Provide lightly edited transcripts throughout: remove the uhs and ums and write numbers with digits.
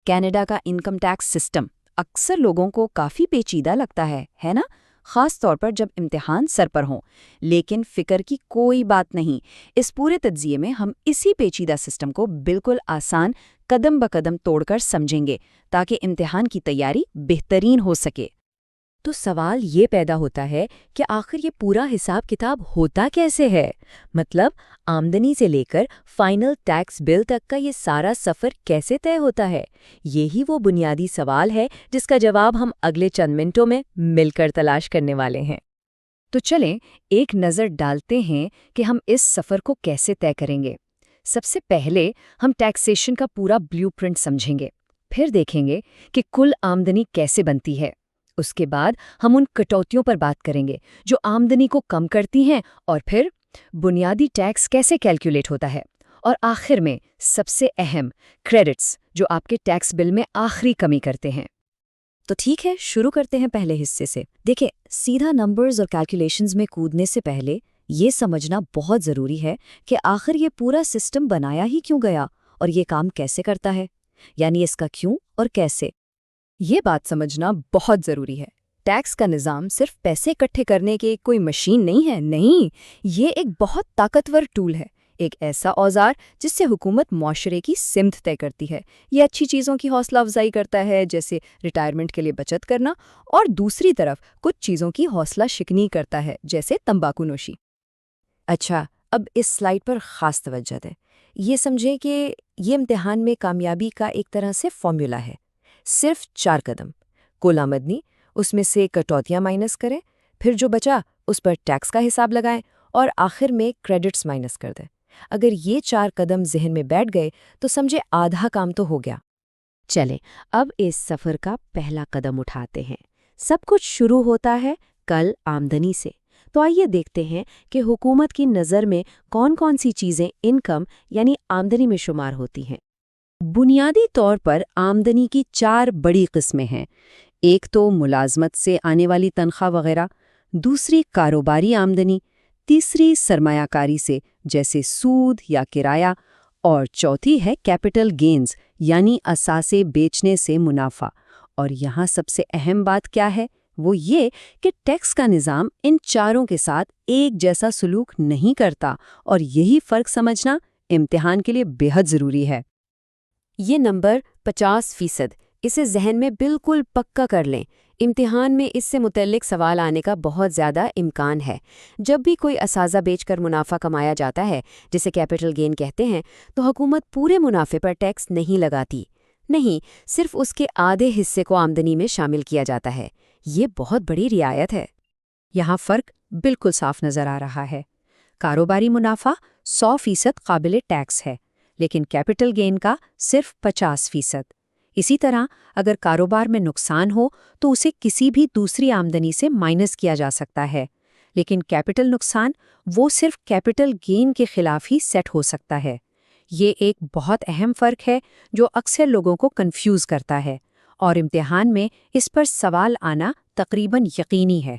Canada کا income tax system اکثر لوگوں کو کافی پیچیدہ لگتا ہے نا؟ خاص طور پر جب امتحان سر پر ہوں۔ لیکن فکر کی کوئی بات نہیں، اس پورے تجزیے میں ہم اسی پیچیدہ سسٹم کو بالکل آسان قدم بقدم توڑ کر سمجھیں گے تاکہ امتحان کی تیاری بہترین ہو سکے۔ تو سوال یہ پیدا ہوتا ہے کہ آخر یہ پورا حساب کتاب ہوتا کیسے ہے؟ مطلب آمدنی سے لے کر فائنل ٹیکس بل تک کا یہ سارا سفر کیسے طے ہوتا ہے؟ یہی وہ بنیادی سوال ہے جس کا جواب ہم اگلے چند منٹوں میں مل کر تلاش کرنے والے ہیں۔ تو چلیں ایک نظر ڈالتے ہیں کہ ہم اس سفر کو کیسے طے کریں گے۔ سب سے پہلے ہم ٹیکسیشن کا پورا بلیو پرنٹ سمجھیں گے، پھر دیکھیں گے کہ کل آمدنی کیسے بنتی ہے۔ اس کے بعد ہم ان کٹوتیوں پر بات کریں گے جو آمدنی کو کم کرتی ہیں، اور پھر بنیادی ٹیکس کیسے کیلکولیٹ ہوتا ہے، اور آخر میں سب سے اہم کریڈٹس جو آپ کے ٹیکس بل میں آخری کمی کرتے ہیں۔ تو ٹھیک ہے، شروع کرتے ہیں پہلے حصے سے۔ دیکھیں، سیدھا نمبرز اور کیلکولیشنز میں کودنے سے پہلے یہ سمجھنا بہت ضروری ہے کہ آخر یہ پورا سسٹم بنایا ہی کیوں گیا اور یہ کام کیسے کرتا ہے، یعنی اس کا کیوں اور کیسے۔ یہ بات سمجھنا بہت ضروری ہے۔ ٹیکس کا نظام صرف پیسے اکٹھے کرنے کی کوئی مشین نہیں، یہ ایک بہت طاقتور ٹول ہے، ایک ایسا اوزار جس سے حکومت معاشرے کی سمت طے کرتی ہے۔ یہ اچھی چیزوں کی حوصلہ افزائی کرتا ہے، جیسے ریٹائرمنٹ کے لیے بچت کرنا، اور دوسری طرف کچھ چیزوں کی حوصلہ شکنی کرتا ہے، جیسے تمباکو نوشی۔ اچھا، اب اس سلائیڈ پر خاص توجہ دیں۔ یہ سمجھیں کہ یہ امتحان میں کامیابی کا ایک طرح سے فارمولا ہے۔ صرف 4 قدم: کل آمدنی، اس میں سے کٹوتیاں مائنس کریں، پھر جو بچا اس پر ٹیکس کا حساب لگائیں، اور آخر میں کریڈٹس مائنس کر دیں۔ اگر یہ 4 قدم ذہن میں بیٹھ گئے تو سمجھے آدھا کام تو ہو گیا۔ چلیں اب اس سفر کا پہلا قدم اٹھاتے ہیں۔ سب کچھ شروع ہوتا ہے کل آمدنی سے۔ تو آئیے دیکھتے ہیں کہ حکومت کی نظر میں کون کون سی چیزیں انکم یعنی آمدنی میں شمار ہوتی ہیں۔ بنیادی طور پر آمدنی کی 4 بڑی قسمیں ہیں۔ ایک تو ملازمت سے آنے والی تنخواہ وغیرہ، دوسری کاروباری آمدنی، تیسری سرمایہ کاری سے جیسے سود یا کرایہ، اور چوتھی ہے کیپٹل گینز یعنی اثاثے بیچنے سے منافع۔ اور یہاں سب سے اہم بات کیا ہے؟ وہ یہ کہ ٹیکس کا نظام ان چاروں کے ساتھ ایک جیسا سلوک نہیں کرتا، اور یہی فرق سمجھنا امتحان کے لیے بے حد ضروری ہے۔ یہ نمبر 50%، اسے ذہن میں بالکل پکا کر لیں۔ امتحان میں اس سے متعلق سوال آنے کا بہت زیادہ امکان ہے۔ جب بھی کوئی اثاثہ بیچ کر منافع کمایا جاتا ہے، جسے کیپٹل گین کہتے ہیں، تو حکومت پورے منافع پر ٹیکس نہیں لگاتی۔ نہیں، صرف اس کے آدھے حصے کو آمدنی میں شامل کیا جاتا ہے۔ یہ بہت بڑی رعایت ہے۔ یہاں فرق بالکل صاف نظر آ رہا ہے۔ کاروباری منافع 100% قابل ٹیکس ہے، لیکن کیپٹل گین کا صرف 50%۔ اسی طرح اگر کاروبار میں نقصان ہو تو اسے کسی بھی دوسری آمدنی سے مائنس کیا جا سکتا ہے، لیکن کیپٹل نقصان وہ صرف کیپٹل گین کے خلاف ہی سیٹ ہو سکتا ہے۔ یہ ایک بہت اہم فرق ہے جو اکثر لوگوں کو کنفیوز کرتا ہے، اور امتحان میں اس پر سوال آنا تقریباً یقینی ہے۔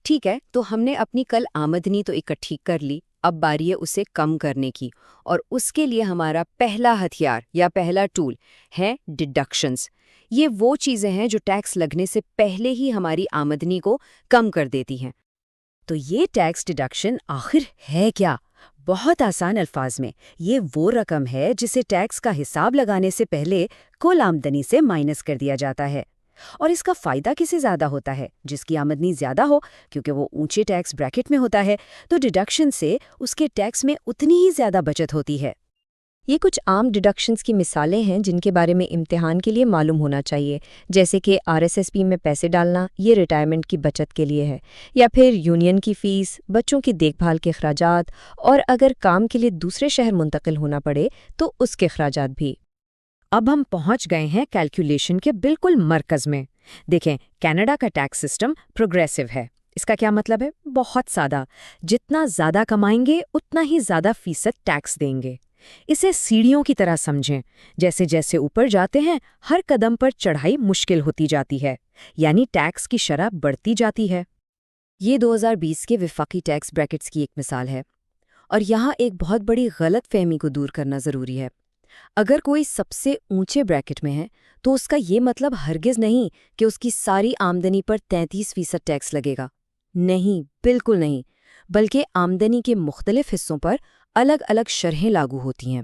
ٹھیک ہے، تو ہم نے اپنی کل آمدنی تو اکٹھی کر لی، اب باری ہے اسے کم کرنے کی، اور اس کے لیے ہمارا پہلا ہتھیار یا پہلا ٹول ہے ڈڈکشنز۔ یہ وہ چیزیں ہیں جو ٹیکس لگنے سے پہلے ہی ہماری آمدنی کو کم کر دیتی ہیں۔ تو یہ ٹیکس ڈڈکشن آخر ہے کیا؟ بہت آسان الفاظ میں، یہ وہ رقم ہے جسے ٹیکس کا حساب لگانے سے پہلے کل آمدنی سے مائنس کر دیا جاتا ہے۔ اور اس کا فائدہ کسے زیادہ ہوتا ہے؟ جس کی آمدنی زیادہ ہو، کیونکہ وہ اونچے ٹیکس بریکٹ میں ہوتا ہے، تو ڈڈکشن سے اس کے ٹیکس میں اتنی ہی زیادہ بچت ہوتی ہے۔ یہ کچھ عام ڈڈکشنز کی مثالیں ہیں جن کے بارے میں امتحان کے لیے معلوم ہونا چاہیے، جیسے کہ RSSP میں پیسے ڈالنا، یہ ریٹائرمنٹ کی بچت کے لیے ہے، یا پھر یونین کی فیس، بچوں کی دیکھ بھال کے اخراجات، اور اگر کام کے لیے دوسرے شہر منتقل ہونا پڑے تو اس کے اخراجات بھی۔ اب ہم پہنچ گئے ہیں کیلکولیشن کے بالکل مرکز میں۔ دیکھیں، کینیڈا کا ٹیکس سسٹم پروگریسو ہے۔ اس کا کیا مطلب ہے؟ بہت سادہ، جتنا زیادہ کمائیں گے اتنا ہی زیادہ فیصد ٹیکس دیں گے۔ اسے سیڑھیوں کی طرح سمجھیں، جیسے جیسے اوپر جاتے ہیں ہر قدم پر چڑھائی مشکل ہوتی جاتی ہے، یعنی ٹیکس کی شرح بڑھتی جاتی ہے۔ یہ 2020 کے وفاقی ٹیکس بریکٹس کی ایک مثال ہے، اور یہاں ایک بہت بڑی غلط فہمی کو دور کرنا ضروری ہے۔ اگر کوئی سب سے اونچے بریکٹ میں ہے تو اس کا یہ مطلب ہرگز نہیں کہ اس کی ساری آمدنی پر 33% ٹیکس لگے گا۔ نہیں، بالکل نہیں، بلکہ آمدنی کے مختلف حصوں پر الگ الگ شرحیں لاگو ہوتی ہیں۔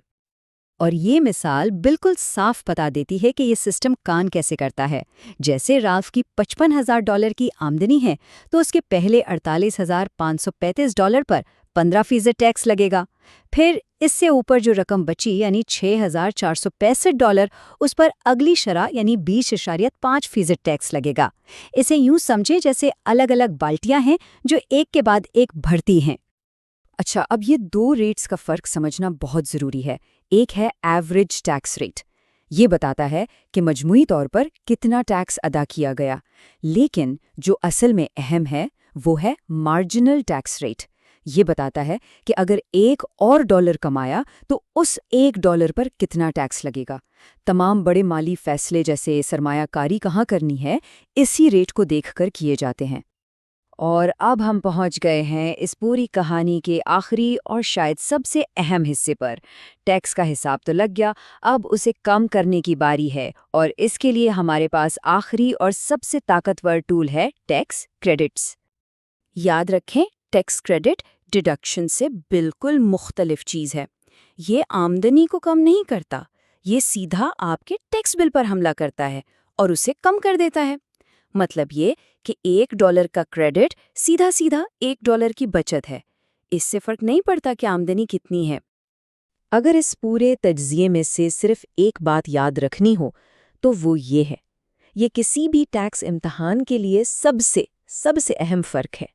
اور یہ مثال بالکل صاف بتا دیتی ہے کہ یہ سسٹم کام کیسے کرتا ہے۔ جیسے رالف کی $55,000 کی آمدنی ہے تو اس کے پہلے $48,535 پر 15% ٹیکس لگے گا۔ پھر اس سے اوپر جو رقم بچی یعنی $6,465 اس پر اگلی شرح یعنی 20.5% ٹیکس لگے گا۔ اسے یوں سمجھے جیسے الگ الگ بالٹیاں ہیں جو ایک کے بعد ایک بڑھتی ہیں۔ اچھا، اب یہ دو ریٹس کا فرق سمجھنا بہت ضروری ہے۔ ایک ہے ایوریج ٹیکس ریٹ، یہ بتاتا ہے کہ مجموعی طور پر کتنا ٹیکس ادا کیا گیا، لیکن جو اصل میں اہم ہے وہ ہے مارجنل ٹیکس ریٹ۔ یہ بتاتا ہے کہ اگر $1 کمایا تو اس $1 پر کتنا ٹیکس لگے گا۔ تمام بڑے مالی فیصلے جیسے سرمایہ کاری کہاں کرنی ہے اسی ریٹ کو دیکھ کر کیے جاتے ہیں۔ اور اب ہم پہنچ گئے ہیں اس پوری کہانی کے آخری اور شاید سب سے اہم حصے پر۔ ٹیکس کا حساب تو لگ گیا، اب اسے کم کرنے کی باری ہے، اور اس کے لیے ہمارے پاس آخری اور سب سے طاقتور ٹول ہے ٹیکس کریڈٹس۔ یاد رکھیں، ٹیکس کریڈٹ ڈیڈکشن سے بالکل مختلف چیز ہے۔ یہ آمدنی کو کم نہیں کرتا، یہ سیدھا آپ کے ٹیکس بل پر حملہ کرتا ہے اور اسے کم کر دیتا ہے۔ مطلب یہ کہ $1 کا کریڈٹ سیدھا سیدھا $1 کی بچت ہے۔ اس سے فرق نہیں پڑتا کہ آمدنی کتنی ہے۔ اگر اس پورے تجزیے میں سے صرف ایک بات یاد رکھنی ہو تو وہ یہ ہے، یہ کسی بھی ٹیکس امتحان کے لیے سب سے اہم فرق ہے۔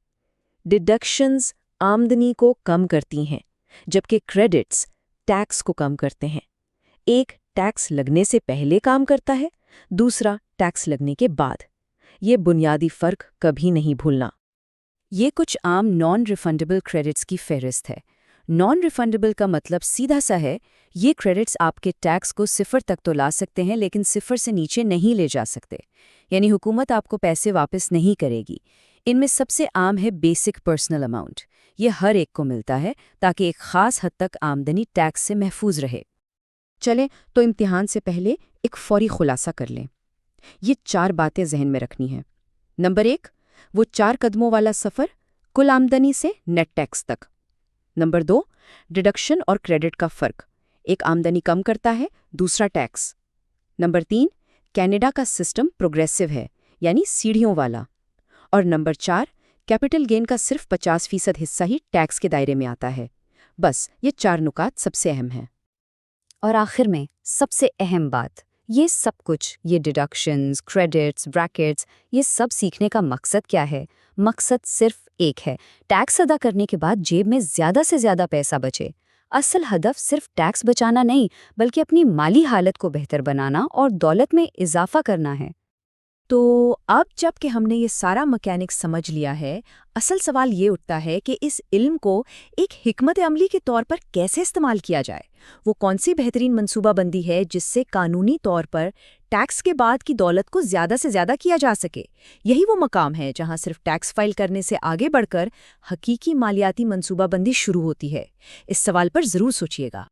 ڈیڈکشنز آمدنی کو کم کرتی ہیں جبکہ کریڈٹس ٹیکس کو کم کرتے ہیں۔ ایک ٹیکس لگنے سے پہلے کام کرتا ہے، دوسرا ٹیکس لگنے کے بعد۔ یہ بنیادی فرق کبھی نہیں بھولنا۔ یہ کچھ عام نان ریفنڈیبل کریڈٹس کی فہرست ہے۔ نان ریفنڈیبل کا مطلب سیدھا سا ہے، یہ کریڈٹس آپ کے ٹیکس کو 0 تک تو لا سکتے ہیں لیکن 0 سے نیچے نہیں لے جا سکتے، یعنی حکومت آپ کو پیسے واپس نہیں کرے گی۔ ان میں سب سے عام ہے بیسک پرسنل اماؤنٹ۔ یہ ہر ایک کو ملتا ہے تاکہ ایک خاص حد تک آمدنی ٹیکس سے محفوظ رہے۔ چلیں تو امتحان سے پہلے ایک فوری خلاصہ کر لیں۔ یہ 4 باتیں ذہن میں رکھنی ہیں۔ نمبر 1، وہ 4 قدموں والا سفر، کل آمدنی سے نیٹ ٹیکس تک۔ نمبر 2، ڈیڈکشن اور کریڈٹ کا فرق، ایک آمدنی کم کرتا ہے، دوسرا ٹیکس۔ نمبر 3، کینیڈا کا سسٹم پروگریسو ہے، یعنی سیڑھیوں والا۔ اور نمبر 4، کیپٹل گین کا صرف 50% حصہ ہی ٹیکس کے دائرے میں آتا ہے۔ بس یہ 4 نکات سب سے اہم ہیں۔ اور آخر میں سب سے اہم بات، یہ سب کچھ، یہ ڈیڈکشنز، کریڈٹس، بریکٹس، یہ سب سیکھنے کا مقصد کیا ہے؟ مقصد صرف ایک ہے، ٹیکس ادا کرنے کے بعد جیب میں زیادہ سے زیادہ پیسہ بچے۔ اصل ہدف صرف ٹیکس بچانا نہیں بلکہ اپنی مالی حالت کو بہتر بنانا اور دولت میں اضافہ کرنا ہے۔ تو اب جب کہ ہم نے یہ سارا مکینکس سمجھ لیا ہے، اصل سوال یہ اٹھتا ہے کہ اس علم کو ایک حکمت عملی کے طور پر کیسے استعمال کیا جائے؟ وہ کون سی بہترین منصوبہ بندی ہے جس سے قانونی طور پر ٹیکس کے بعد کی دولت کو زیادہ سے زیادہ کیا جا سکے؟ یہی وہ مقام ہے جہاں صرف ٹیکس فائل کرنے سے آگے بڑھ کر حقیقی مالیاتی منصوبہ بندی شروع ہوتی ہے۔ اس سوال پر ضرور سوچیے گا۔